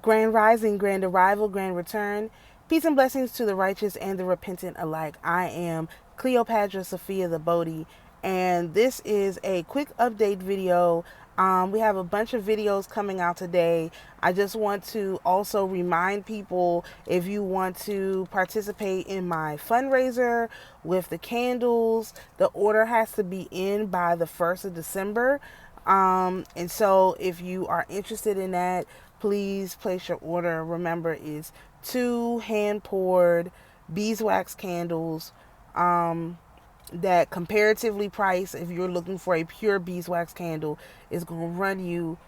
Grand rising, grand arrival, grand return. Peace and blessings to the righteous and the repentant alike. I am Cleopadra Sophia the Bodhi, and this is a quick update video. We have a bunch of videos coming out today. I just want to also remind people, if you want to participate in my fundraiser with the candles, the order has to be in by the 1st of December. And so if you are interested in that, please place your order. Remember, it's 2 hand-poured beeswax candles that comparatively priced, if you're looking for a pure beeswax candle, is going to run you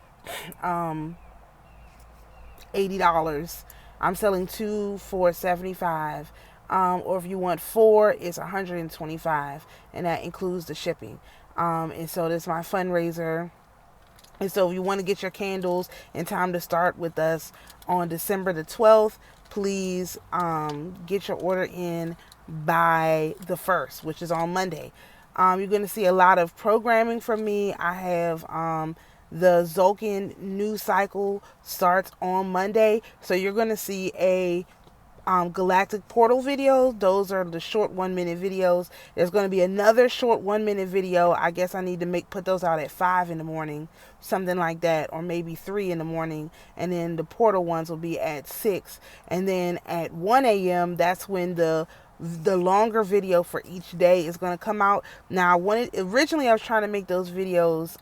$80. I'm selling 2 for $75. Or if you want 4, it's $125, and that includes the shipping. And so this is my fundraiser. And so if you want to get your candles in time to start with us on December the 12th, please get your order in by the 1st, which is on Monday. You're going to see a lot of programming from me. I have the Tzolk'in news cycle starts on Monday. So you're going to see a galactic portal video. Those are the short 1-minute videos. There's going to be another short 1-minute video. I guess I need to put those out at 5 in the morning, something like that, or maybe 3 in the morning, and then the portal ones will be at 6, and then at 1 a.m. that's when the longer video for each day is going to come out. Now, originally I was trying to make those videos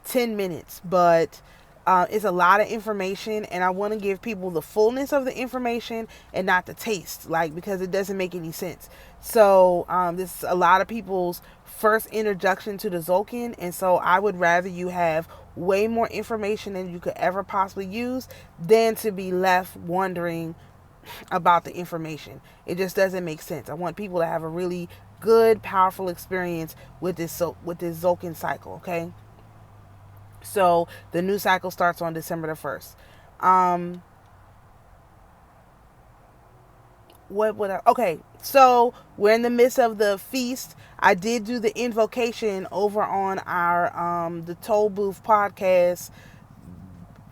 10 minutes, but it's a lot of information, and I want to give people the fullness of the information and not the taste, because it doesn't make any sense. So this is a lot of people's first introduction to the Tzolk'in, and so I would rather you have way more information than you could ever possibly use than to be left wondering about the information. It just doesn't make sense. I want people to have a really good, powerful experience with this Tzolk'in cycle, okay? So the new cycle starts on December the 1st. Okay, so we're in the midst of the feast. I did do the invocation over on our the Toll Booth podcast,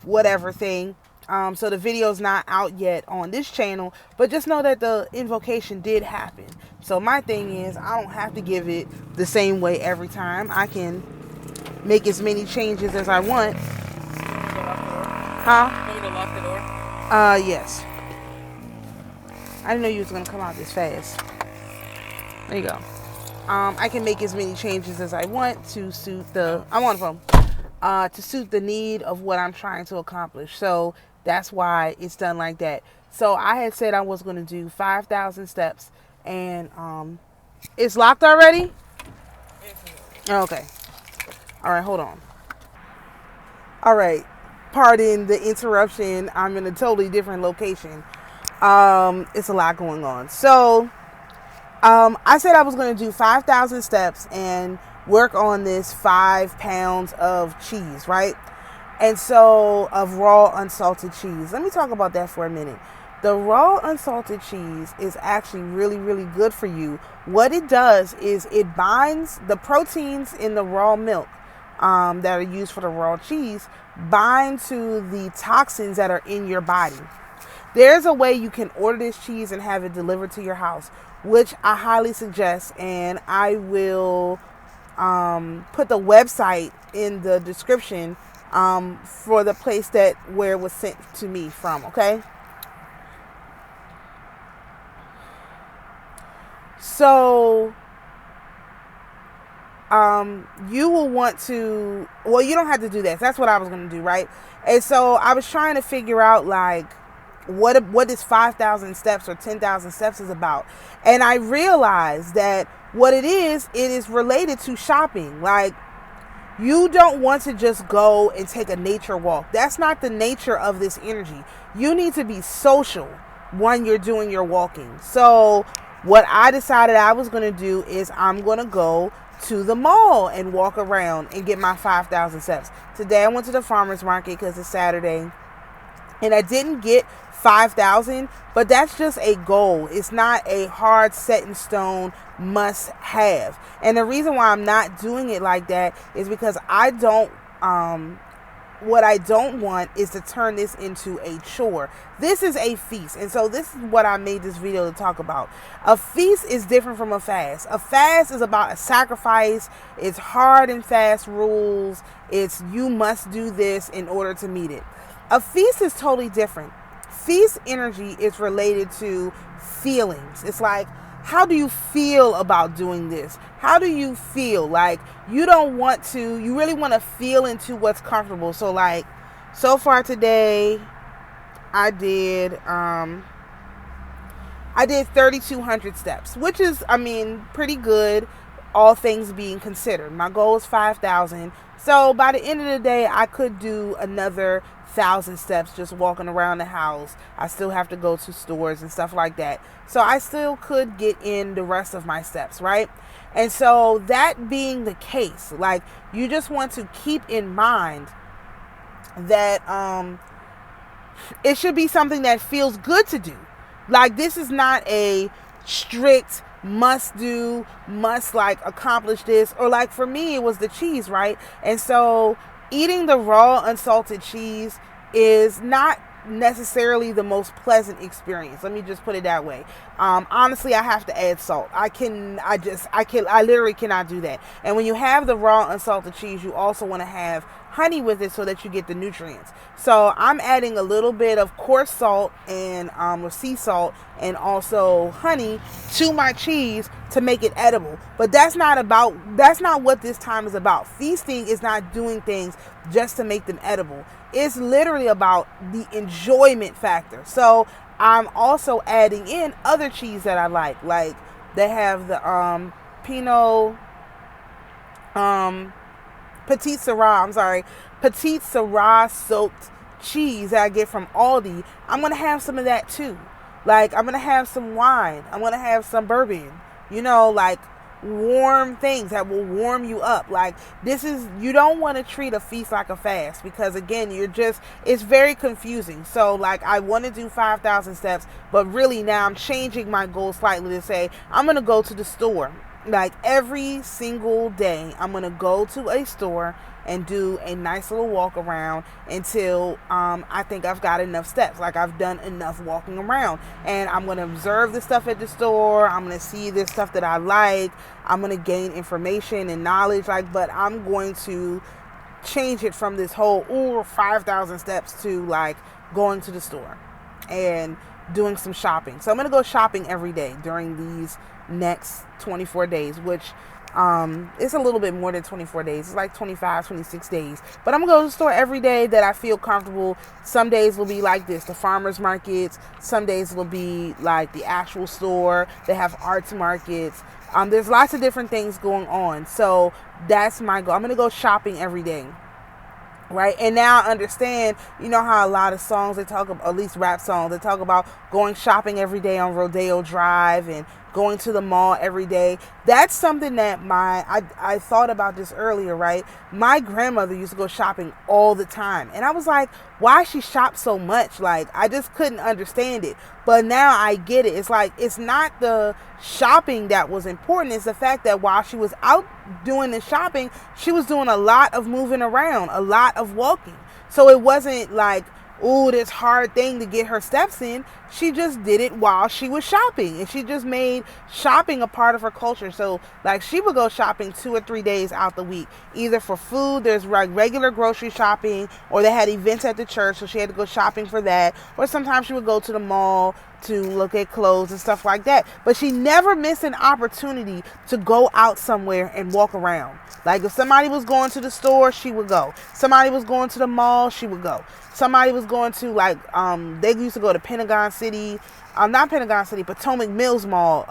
whatever thing. So the video's not out yet on this channel, but just know that the invocation did happen. So my thing is, I don't have to give it the same way every time. I can make as many changes as I want. Huh? Want me to lock the door? Yes. I didn't know you was gonna come out this fast. There you go. I can make as many changes as I want to suit I'm on the phone. To suit the need of what I'm trying to accomplish. So that's why it's done like that. So I had said I was gonna do 5,000 steps, and it's locked already? Okay. All right, hold on. All right, pardon the interruption. I'm in a totally different location. It's a lot going on. So, I said I was going to do 5,000 steps and work on this 5 pounds of cheese, right? And so, of raw unsalted cheese. Let me talk about that for a minute. The raw unsalted cheese is actually really, really good for you. What it does is it binds the proteins in the raw milk that are used for the raw cheese, bind to the toxins that are in your body. There's a way you can order this cheese and have it delivered to your house, which I highly suggest, and I will put the website in the description for the place where it was sent to me from, okay? So you will want to, well, you don't have to do that. That's what I was going to do, right? And so I was trying to figure out, what this 5,000 steps or 10,000 steps is about. And I realized that what it is related to shopping. You don't want to just go and take a nature walk. That's not the nature of this energy. You need to be social when you're doing your walking. So what I decided I was going to do is I'm going to go to the mall and walk around and get my 5,000 steps. Today I went to the farmer's market because it's Saturday, and I didn't get 5,000, but that's just a goal. It's not a hard set in stone must have. And the reason why I'm not doing it like that is because I don't what I don't want is to turn this into a chore. This is a feast. And so this is what I made this video to talk about. A feast is different from a fast. A fast is about a sacrifice. It's hard and fast rules. It's you must do this in order to meet it. A feast is totally different. Feast energy is related to feelings. It's like, how do you feel about doing this? How do you feel? Like, you don't want to, you really want to feel into what's comfortable. So like, so far today, I did 3,200 steps, which is, I mean, pretty good, all things being considered. My goal is 5,000. So by the end of the day, I could do another 1,000 steps just walking around the house. I still have to go to stores and stuff like that. So I still could get in the rest of my steps, right? And so that being the case, like, you just want to keep in mind that it should be something that feels good to do. Like, this is not a strict must do, must like accomplish this, or like for me it was the cheese, right? And so eating the raw unsalted cheese is not necessarily the most pleasant experience. Let me just put it that way. Honestly, I have to add salt. I literally cannot do that. And when you have the raw unsalted cheese, you also want to have honey with it so that you get the nutrients. So I'm adding a little bit of coarse salt and or sea salt and also honey to my cheese to make it edible. But that's not what this time is about. Feasting is not doing things just to make them edible. It's literally about the enjoyment factor. So I'm also adding in other cheese that I like. Like, they have the Petite Sirah soaked cheese that I get from Aldi. I'm going to have some of that too. Like, I'm going to have some wine. I'm going to have some bourbon. You know, like, warm things that will warm you up. Like, you don't want to treat a feast like a fast, because again, it's very confusing. So like, I want to do 5,000 steps, but really now I'm changing my goal slightly to say I'm going to go to the store. Like, every single day I'm going to go to a store and do a nice little walk around until I think I've got enough steps. Like, I've done enough walking around, and I'm going to observe the stuff at the store. I'm going to see the stuff that I like. I'm going to gain information and knowledge, but I'm going to change it from this whole 5,000 steps to like going to the store and doing some shopping. So I'm going to go shopping every day during these next 24 days, which it's a little bit more than 24 days. It's like 25, 26 days. But I'm going to go to the store every day that I feel comfortable. Some days will be like this, the farmers markets. Some days will be like the actual store. They have arts markets. There's lots of different things going on. So that's my goal. I'm going to go shopping every day. Right. And now I understand, you know how a lot of songs, they talk about, at least rap songs, they talk about going shopping every day on Rodeo Drive and going to the mall every day. That's something that I thought about this earlier, right? My grandmother used to go shopping all the time. And I was like, why she shop so much? Like, I just couldn't understand it. But now I get it. It's like, it's not the shopping that was important. It's the fact that while she was out doing the shopping, she was doing a lot of moving around, a lot of walking. So it wasn't like, this hard thing to get her steps in. She just did it while she was shopping, and she just made shopping a part of her culture. So like, she would go shopping 2 or 3 days out the week, either for food, there's like regular grocery shopping, or they had events at the church, so she had to go shopping for that, or sometimes she would go to the mall to look at clothes and stuff like that. But she never missed an opportunity to go out somewhere and walk around. Like, if somebody was going to the store, she would go. Somebody was going to the mall, she would go. Somebody was going to, like, they used to go to Potomac Mills Mall,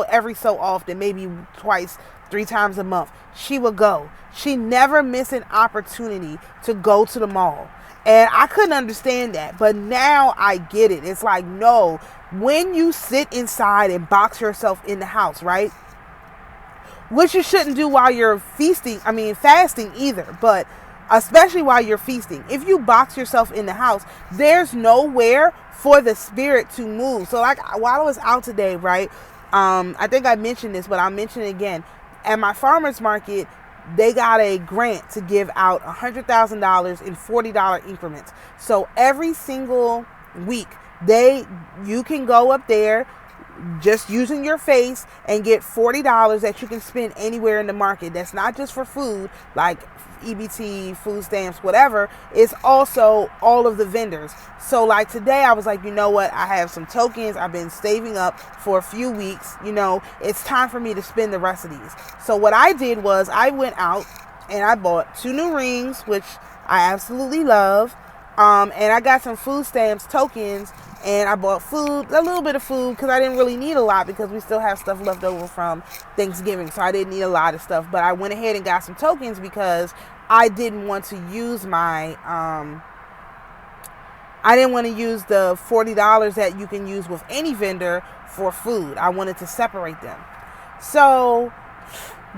every so often, maybe twice, 3 times a month. She would go. She never missed an opportunity to go to the mall. And I couldn't understand that, but now I get it. It's like, no, when you sit inside and box yourself in the house, right? Which you shouldn't do while you're fasting either, but especially while you're feasting. If you box yourself in the house, there's nowhere for the spirit to move. So like, while I was out today, right? I think I mentioned this, but I'll mention it again. At my farmer's market, they got a grant to give out $100,000 in $40 increments. So every single week, you can go up there just using your face and get $40 that you can spend anywhere in the market. That's not just for food, like EBT, food stamps, whatever. It's also all of the vendors. So like today, I was like, you know what? I have some tokens. I've been saving up for a few weeks. It's time for me to spend the rest of these. So what I did was I went out and I bought 2 new rings, which I absolutely love. And I got some food stamps tokens, and I bought food, a little bit of food, because I didn't really need a lot because we still have stuff left over from Thanksgiving. So I didn't need a lot of stuff, but I went ahead and got some tokens because I didn't want to use I didn't want to use the $40 that you can use with any vendor for food. I wanted to separate them. So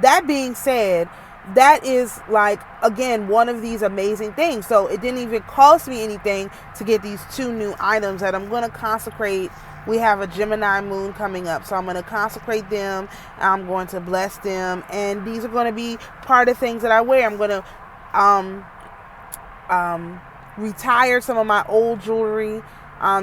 that being said, that is like, again, one of these amazing things. So it didn't even cost me anything to get these 2 new items that I'm going to consecrate. We have a Gemini moon coming up, so I'm going to consecrate them. I'm going to bless them, and these are going to be part of things that I wear. I'm going to retire some of my old jewelry,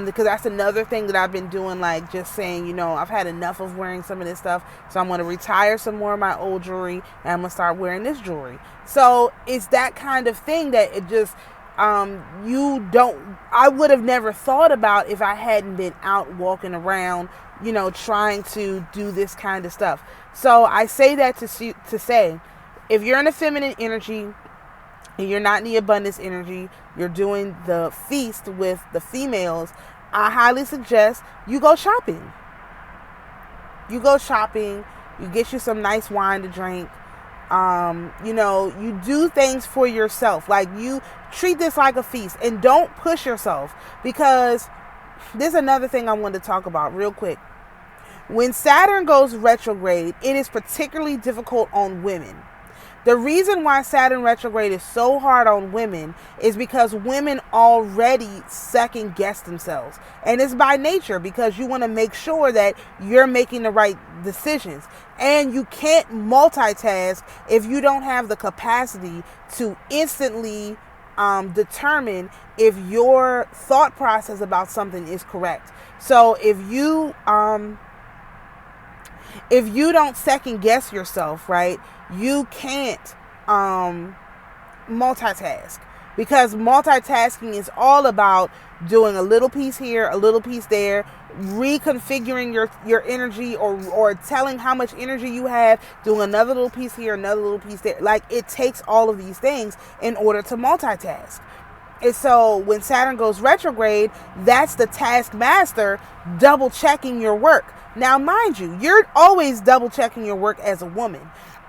because that's another thing that I've been doing, like just saying, I've had enough of wearing some of this stuff, so I'm going to retire some more of my old jewelry, and I'm going to start wearing this jewelry. So it's that kind of thing that it just, I would have never thought about if I hadn't been out walking around, trying to do this kind of stuff. So I say that to say, if you're in a feminine energy, and you're not in the abundance energy, you're doing the feast with the females, I highly suggest you go shopping. You get you some nice wine to drink. You do things for yourself. Like, you treat this like a feast, and don't push yourself, because there's another thing I wanted to talk about real quick. When Saturn goes retrograde, it is particularly difficult on women. The reason why Saturn retrograde is so hard on women is because women already second guess themselves. And it's by nature, because you want to make sure that you're making the right decisions. And you can't multitask if you don't have the capacity to instantly determine if your thought process about something is correct. So if you don't second guess yourself, right, you can't multitask, because multitasking is all about doing a little piece here, a little piece there, reconfiguring your energy, or telling how much energy you have, doing another little piece here, another little piece there. Like, it takes all of these things in order to multitask. And so when Saturn goes retrograde, that's the taskmaster double checking your work. Now, mind you, you're always double checking your work as a woman.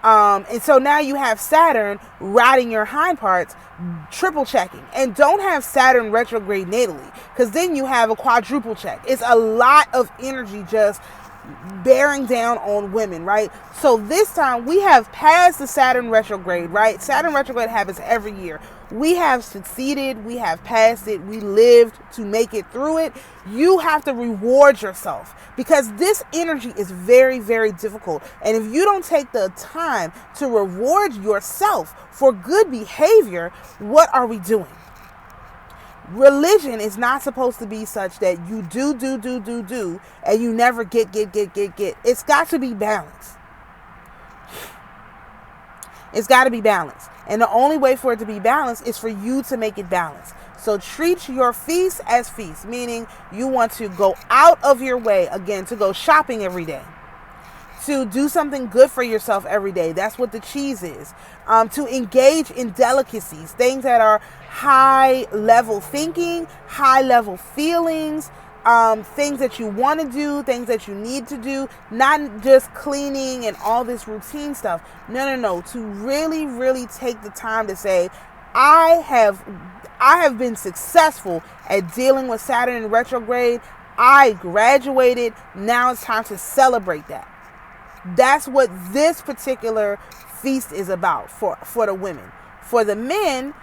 And so now you have Saturn riding your hind parts, triple checking. And don't have Saturn retrograde natally, because then you have a quadruple check. It's a lot of energy just bearing down on women, right? So this time we have passed the Saturn retrograde, right? Saturn retrograde happens every year. We have succeeded. We have passed it. We lived to make it through it. You have to reward yourself, because this energy is very, very difficult. And if you don't take the time to reward yourself for good behavior, what are we doing? Religion is not supposed to be such that you do, and you never get. It's got to be balanced. It's got to be balanced. And the only way for it to be balanced is for you to make it balanced. So treat your feast as feast, meaning you want to go out of your way, again, to go shopping every day, to do something good for yourself every day. That's what the cheese is. To engage in delicacies, things that are high level thinking, high level feelings, things that you want to do, things that you need to do, not just cleaning and all this routine stuff. No. To really, really take the time to say, I have been successful at dealing with Saturn in retrograde. I graduated. Now it's time to celebrate that. That's what this particular feast is about for the women. For the men,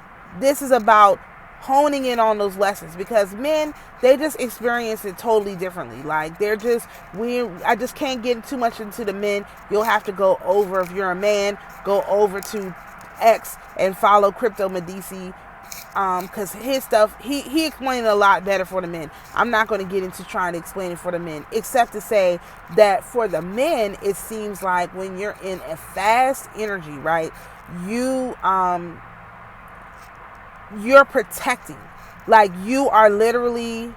this is about honing in on those lessons, because men, they just experience it totally differently. Like, they're just weird. I just can't get too much into the men. You'll have to go over, if you're a man, go over to X and follow CryptodeMedici, because his stuff, he explained it a lot better for the men. I'm not going to get into trying to explain it for the men, except to say that for the men, it seems like when you're in a fast energy, right, you're protecting, like you are literally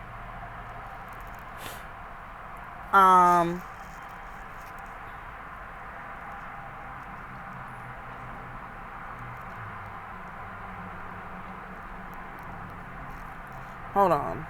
hold on.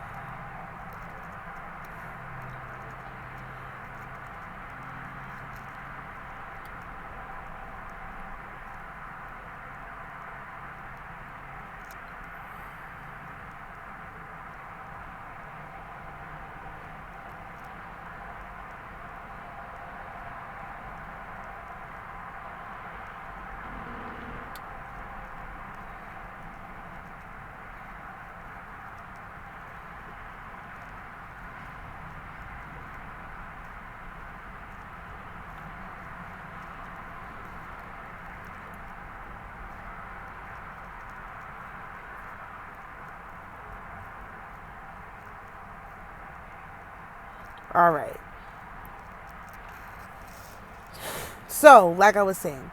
All right. So, like I was saying,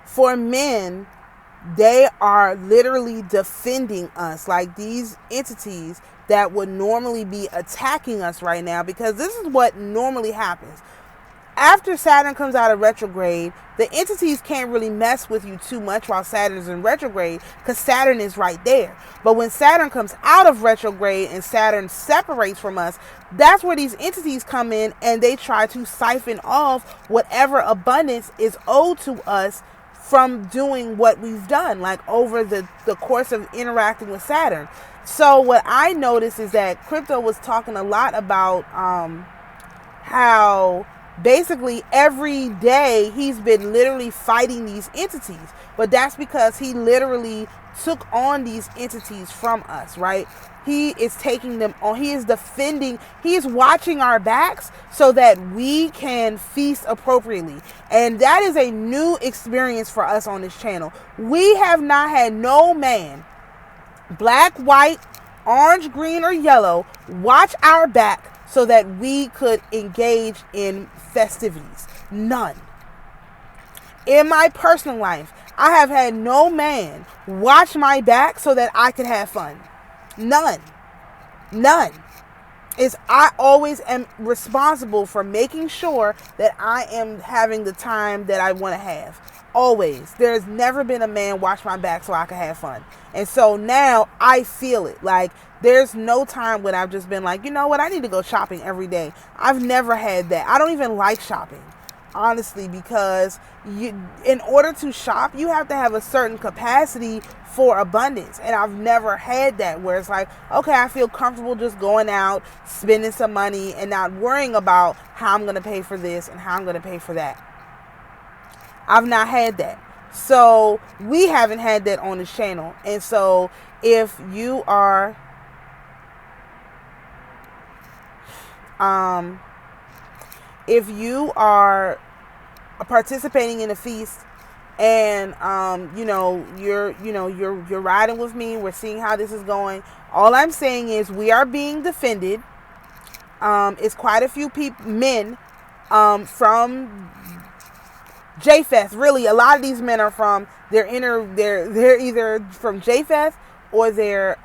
for men, they are literally defending us, like these entities that would normally be attacking us right now, because this is what normally happens. After Saturn comes out of retrograde, the entities can't really mess with you too much while Saturn is in retrograde, because Saturn is right there. But when Saturn comes out of retrograde and Saturn separates from us, that's where these entities come in, and they try to siphon off whatever abundance is owed to us from doing what we've done, like over the course of interacting with Saturn. So what I noticed is that Crypto was talking a lot about how basically every day he's been literally fighting these entities, but that's because he literally took on these entities from us, right? He is taking them on. He is defending. He is watching our backs so that we can feast appropriately. And that is a new experience for us on this channel. We have not had no man, black, white, orange, green, or yellow, watch our back so that we could engage in festivities. None. In my personal life, I have had no man watch my back so that I could have fun. None. I always am responsible for making sure that I am having the time that I want to have. Always. There's never been a man watch my back so I can have fun. And so now I feel it. Like, there's no time when I've just been like, you know what, I need to go shopping every day. I've never had that. I don't even like shopping, honestly, because in order to shop, you have to have a certain capacity for abundance. And I've never had that where it's like, okay, I feel comfortable just going out, spending some money, and not worrying about how I'm going to pay for this and how I'm going to pay for that. I've not had that. So we haven't had that on this channel. And so if you are participating in a feast and you're riding with me, we're seeing how this is going. All I'm saying is we are being defended. It's quite a few men from Japheth. Really, a lot of these men are from they're either from Japheth or they're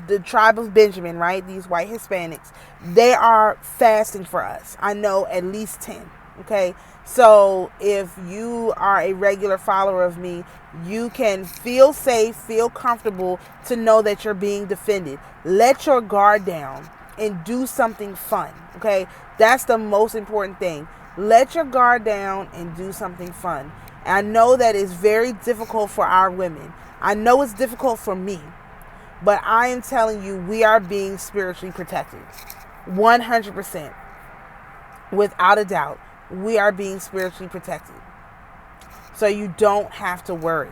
the tribe of Benjamin, right? These white Hispanics. They are fasting for us. I know at least 10. Okay, so if you are a regular follower of me, you can feel safe, feel comfortable to know that you're being defended. Let your guard down and do something fun. Okay, that's the most important thing. Let your guard down and do something fun. And I know that is very difficult for our women. I know it's difficult for me. But I am telling you, we are being spiritually protected. 100%. Without a doubt, we are being spiritually protected. So you don't have to worry.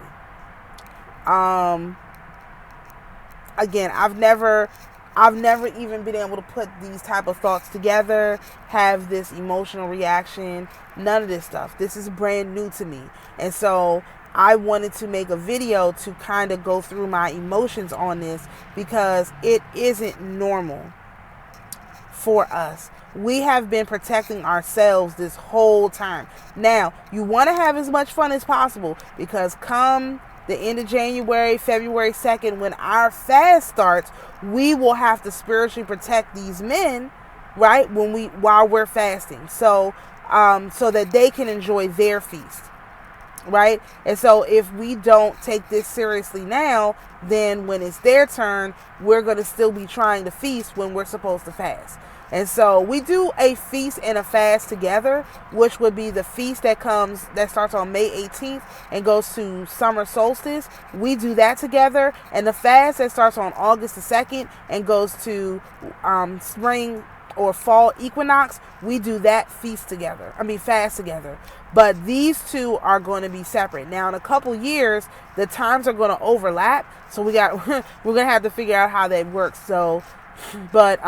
Again, I've never even been able to put these type of thoughts together, have this emotional reaction, none of this stuff. This is brand new to me. And so I wanted to make a video to kind of go through my emotions on this, because it isn't normal for us. We have been protecting ourselves this whole time. Now, you want to have as much fun as possible, because come the end of January, February 2nd, when our fast starts, we will have to spiritually protect these men, right? While we're fasting. So that they can enjoy their feast. Right? And so if we don't take this seriously now, then when it's their turn, we're going to still be trying to feast when we're supposed to fast. And so we do a feast and a fast together, which would be the feast that starts on May 18th and goes to summer solstice. We do that together. And the fast that starts on August the 2nd and goes to spring or fall equinox, we do that fast together. But these two are going to be separate. Now, in a couple years, the times are going to overlap. So we're going to have to figure out how that works. So, but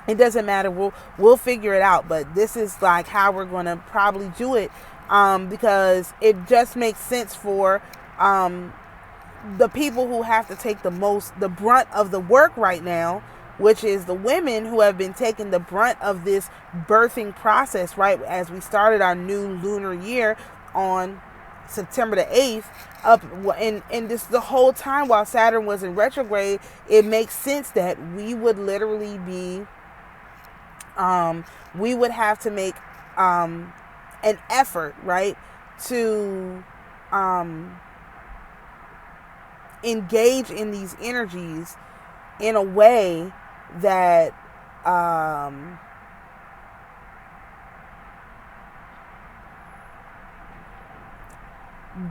it doesn't matter. We'll figure it out. But this is like how we're going to probably do it, because it just makes sense for the people who have to take the brunt of the work right now, which is the women who have been taking the brunt of this birthing process, right? As we started our new lunar year on September the 8th, and this the whole time while Saturn was in retrograde, it makes sense that we would literally be, we would have to make an effort, right, to engage in these energies in a way that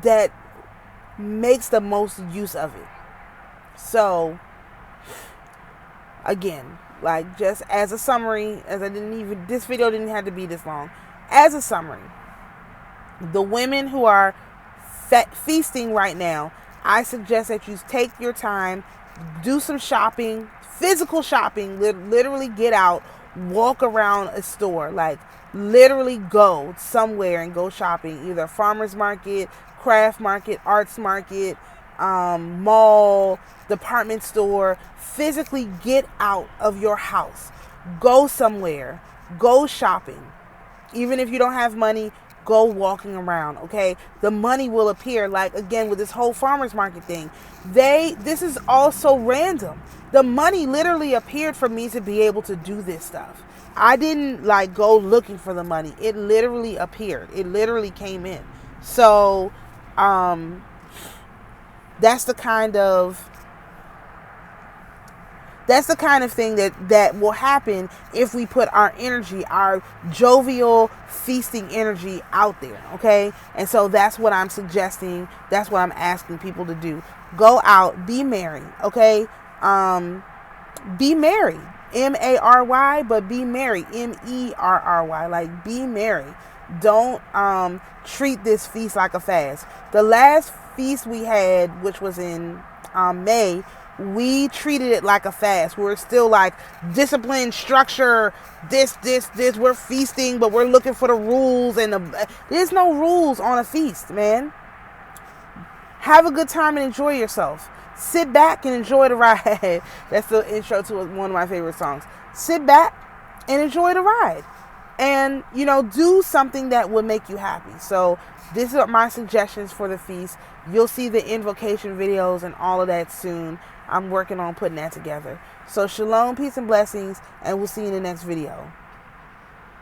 that makes the most use of it. So again, like, just as a summary, this video didn't have to be this long. As a summary, the women who are feasting right now, I suggest that you take your time, do some shopping, physical shopping, literally get out, walk around a store, like literally go somewhere and go shopping, either farmer's market, craft market, arts market, mall, department store. Physically get out of your house, go somewhere, go shopping. Even if you don't have money, go walking around, okay? The money will appear. Like, again, with this whole farmer's market thing, this is all so random. The money literally appeared for me to be able to do this stuff. I didn't like go looking for the money. It literally appeared. It literally came in. So that's the kind of thing that will happen if we put our energy, our jovial feasting energy out there, okay? And so that's what I'm suggesting. That's what I'm asking people to do. Go out, be merry, okay? Be merry, M-A-R-Y, but be merry, M-E-R-R-Y, like be merry. Don't treat this feast like a fast. The last feast we had, which was in May, we treated it like a fast. We're still like discipline, structure, this. We're feasting, but we're looking for the rules, and there's no rules on a feast, man. Have a good time and enjoy yourself. Sit back and enjoy the ride. That's the intro to one of my favorite songs. Sit back and enjoy the ride. And, do something that would make you happy. So these are my suggestions for the feast. You'll see the invocation videos and all of that soon. I'm working on putting that together. So shalom, peace, and blessings, and we'll see you in the next video.